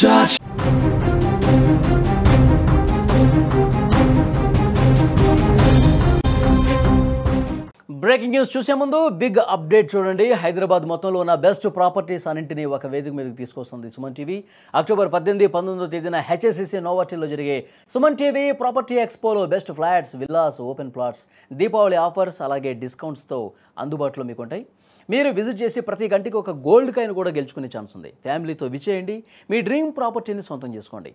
touch. Breaking news చూసే ముందు big update చూడండి. హైదరాబాద్ మొత్తంలో ఉన్న బెస్ట్ ప్రాపర్టీస్ అన్నింటినీ ఒక వేదిక మీదకి తీసుకొస్తుంది సుమన్ టీవీ. అక్టోబర్ 18, 19వ తేదీన హెచ్ఎస్సిసి నోవాటిల్లో జరిగే సుమన్ టీవీ ప్రాపర్టీ ఎక్స్పోలో best flats, villas, open plots, Deepavali offers అలాగే డిస్కౌంట్స్తో అందుబాటులో మీకు ఉంటాయి. మీరు విజిట్ చేసి ప్రతి గంటకి ఒక గోల్డ్ కాయిన్ కూడా గెలుచుకునే ఛాన్స్ ఉంది. ఫ్యామిలీతో విచేయండి, మీ డ్రీమ్ ప్రాపర్టీని సొంతం చేసుకోండి.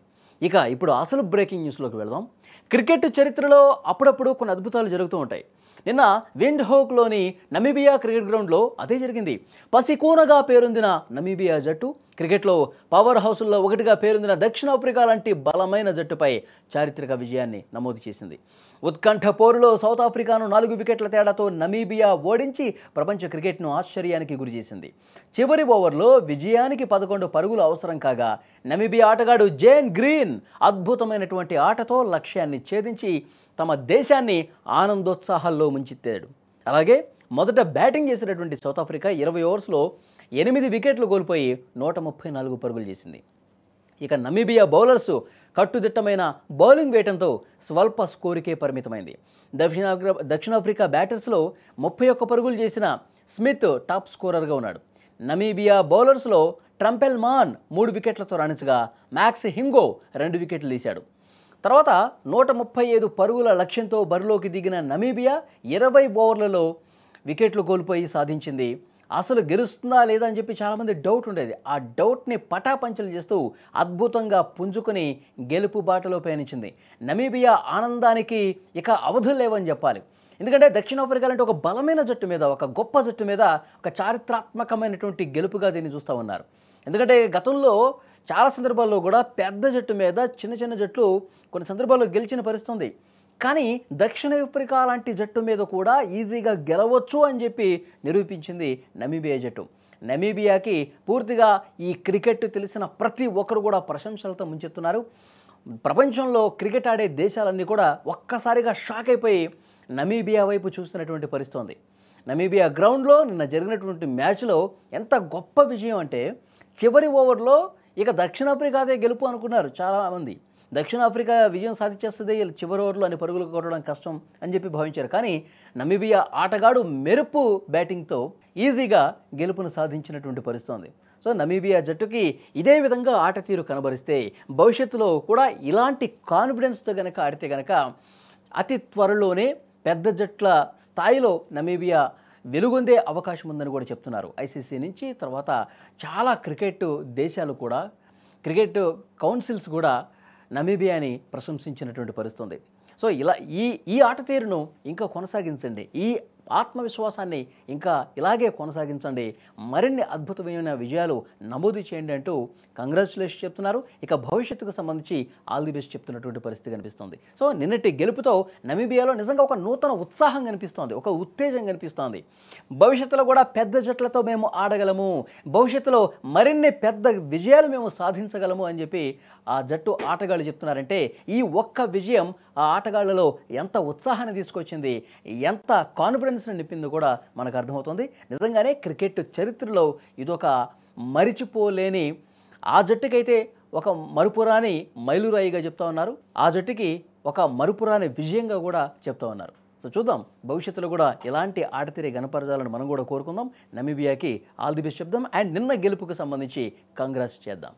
ఇక ఇప్పుడు అసలు బ్రేకింగ్ న్యూస్లోకి వెళదాం. క్రికెట్ చరిత్రలో అప్పుడప్పుడు కొన్ని అద్భుతాలు జరుగుతూ ఉంటాయి. నిన్న విండ్ హోక్లోని నమీబియా క్రికెట్ గ్రౌండ్లో అదే జరిగింది. పసికూనగా పేరొందిన నమీబియా జట్టు క్రికెట్లో పవర్ హౌస్ల్లో ఒకటిగా పేరొందిన దక్షిణాఫ్రికా లాంటి బలమైన జట్టుపై చారిత్రక విజయాన్ని నమోదు చేసింది. ఉత్కంఠ పోరులో సౌత్ ఆఫ్రికాను 4 వికెట్ల తేడాతో నమీబియా ఓడించి ప్రపంచ క్రికెట్ను ఆశ్చర్యానికి గురిచేసింది. చివరి ఓవర్లో విజయానికి 11 పరుగులు అవసరం కాగా నమీబియా ఆటగాడు జేన్ గ్రీన్ అద్భుతమైనటువంటి ఆటతో లక్ష్యాన్ని ఛేదించి తమ దేశాన్ని ఆనందోత్సాహాల్లో ముంచెత్తాడు. అలాగే మొదట బ్యాటింగ్ చేసినటువంటి సౌత్ ఆఫ్రికా 20 ఓవర్స్లో 8 వికెట్లు కోల్పోయి 134 పరుగులు చేసింది. ఇక నమీబియా బౌలర్స్ కట్టుదిట్టమైన బౌలింగ్ వేయడంతో స్వల్ప స్కోరుకే పరిమితమైంది. దక్షిణాఫ్రికా బ్యాటర్స్లో 31 పరుగులు చేసిన స్మిత్ టాప్ స్కోరర్గా ఉన్నాడు. నమీబియా బౌలర్స్లో ట్రంపెల్ మాన్ 3 వికెట్లతో రాణించగా మ్యాక్స్ హింగో 2 వికెట్లు తీశాడు. తర్వాత 135 పరుగుల లక్ష్యంతో బరిలోకి దిగిన నమీబియా 20 ఓవర్లలో వికెట్లు కోల్పోయి సాధించింది. అసలు గెలుస్తుందా లేదా అని చెప్పి చాలామంది డౌట్ ఉండేది. ఆ డౌట్ని పటాపంచలు చేస్తూ అద్భుతంగా పుంజుకుని గెలుపు బాటలో పయనించింది. నమీబియా ఆనందానికి ఇక అవధులు లేవని చెప్పాలి. ఎందుకంటే దక్షిణాఫ్రికా లాంటి ఒక బలమైన జట్టు మీద, ఒక గొప్ప జట్టు మీద ఒక చారిత్రాత్మకమైనటువంటి గెలుపుగా దీన్ని చూస్తూ ఉన్నారు. ఎందుకంటే గతంలో చాలా సందర్భాల్లో కూడా పెద్ద జట్టు మీద చిన్న చిన్న జట్లు కొన్ని సందర్భాల్లో గెలిచిన పరిస్థితి ఉంది. కానీ దక్షిణాఫ్రికా లాంటి జట్టు మీద కూడా ఈజీగా గెలవచ్చు అని చెప్పి నిరూపించింది నమీబియా జట్టు. నమీబియాకి పూర్తిగా ఈ క్రికెట్ తెలిసిన ప్రతి ఒక్కరు కూడా ప్రశంసలతో ముంచెత్తున్నారు. ప్రపంచంలో క్రికెట్ ఆడే దేశాలన్నీ కూడా ఒక్కసారిగా షాక్ అయిపోయి నమీబియా వైపు చూస్తున్నటువంటి పరిస్థితి ఉంది. నమీబియా గ్రౌండ్లో నిన్న జరిగినటువంటి మ్యాచ్లో ఎంత గొప్ప విజయం అంటే చివరి ఓవర్లో ఇక దక్షిణాఫ్రికాదే గెలుపు అనుకున్నారు చాలామంది. దక్షిణాఫ్రికా విజయం సాధించేస్తుంది చివరి ఓవర్లో అని పరుగులు కొట్టడం కష్టం అని చెప్పి భావించారు. కానీ నమీబియా ఆటగాడు మెరుపు బ్యాటింగ్తో ఈజీగా గెలుపును సాధించినటువంటి పరిస్థితి ఉంది. సో నమీబియా జట్టుకి ఇదే విధంగా ఆట తీరు కనబరిస్తే భవిష్యత్తులో కూడా ఇలాంటి కాన్ఫిడెన్స్తో కనుక ఆడితే కనుక అతి త్వరలోనే పెద్ద జట్ల స్థాయిలో నమీబియా వెలుగొందే అవకాశం ఉందని కూడా చెప్తున్నారు. ఐసీసీ నుంచి తర్వాత చాలా క్రికెట్ దేశాలు కూడా, క్రికెట్ కౌన్సిల్స్ కూడా నమీబియాని ప్రశంసించినటువంటి పరిస్థితి ఉంది. సో ఇలా ఈ ఆట తీరును ఇంకా కొనసాగించండి, ఈ ఆత్మవిశ్వాసాన్ని ఇంకా ఇలాగే కొనసాగించండి, మరిన్ని అద్భుతమైన విజయాలు నమోదు చేయండి అంటూ కంగ్రాచులేషన్ చెప్తున్నారు. ఇక భవిష్యత్తుకు సంబంధించి ఆల్ ది బెస్ట్ చెప్తున్నటువంటి పరిస్థితి కనిపిస్తుంది. సో నిన్నటి గెలుపుతో నమీబియాలో నిజంగా ఒక నూతన ఉత్సాహం కనిపిస్తోంది, ఒక ఉత్తేజం కనిపిస్తోంది. భవిష్యత్తులో కూడా పెద్ద జట్లతో మేము ఆడగలము, భవిష్యత్తులో మరిన్ని పెద్ద విజయాలు మేము సాధించగలము అని చెప్పి ఆ జట్టు ఆటగాళ్ళు చెప్తున్నారంటే ఈ ఒక్క విజయం ఆ ఆటగాళ్లలో ఎంత ఉత్సాహాన్ని తీసుకొచ్చింది, ఎంత కాన్ఫిడెన్స్ని నింపిందో కూడా మనకు అర్థమవుతుంది. నిజంగానే క్రికెట్ చరిత్రలో ఇదొక మరిచిపోలేని, ఆ జట్టుకైతే ఒక మరుపురాని మైలురాయిగా చెప్తా ఉన్నారు, ఆ జట్టుకి ఒక మరుపురాని విజయంగా కూడా చెప్తా ఉన్నారు. సో చూద్దాం భవిష్యత్తులో కూడా ఇలాంటి ఆటతీరే గణపరచాలని మనం కూడా కోరుకుందాం. నమీబియాకి ఆల్ ది బెస్ట్ చెప్దాం అండ్ నిన్న గెలుపుకు సంబంధించి కంగ్రాట్స్ చేద్దాం.